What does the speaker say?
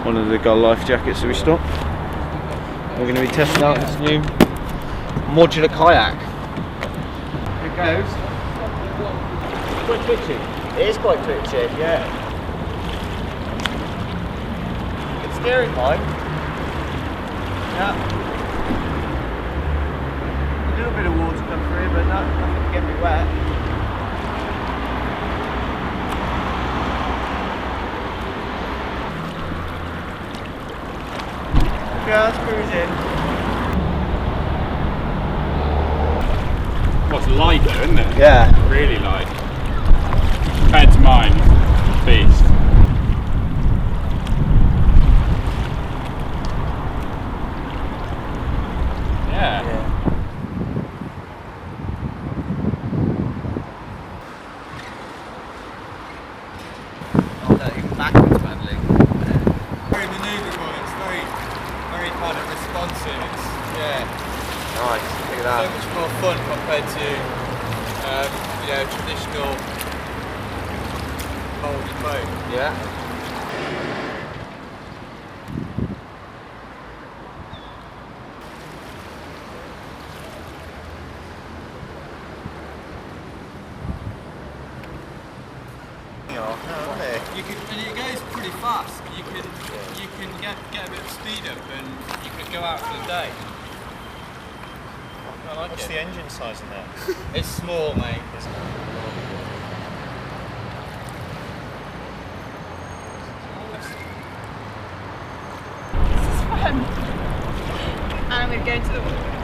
one of the gull life jackets that we stopped. We're going to be testing out this new modular kayak. Here it goes. It's quite twitchy. It is quite twitchy, yeah. Good steering line. Yeah. A little bit of water come through, but nothing to get me wet. Just cruising. Well, it's light though, isn't it? Yeah. Really light. Compared to mine, beast. Yeah. Oh no, even backwards paddling. Very manoeuvrable, it's very kind of responsive. It's, yeah. Nice, look at So that. much more fun compared to traditional molded boat. Yeah. And it goes pretty fast. You can get a bit of speed up and you could go out for the day. I like What's it. the engine size in that? It's small, mate. This is fun. And I'm going to go into the water.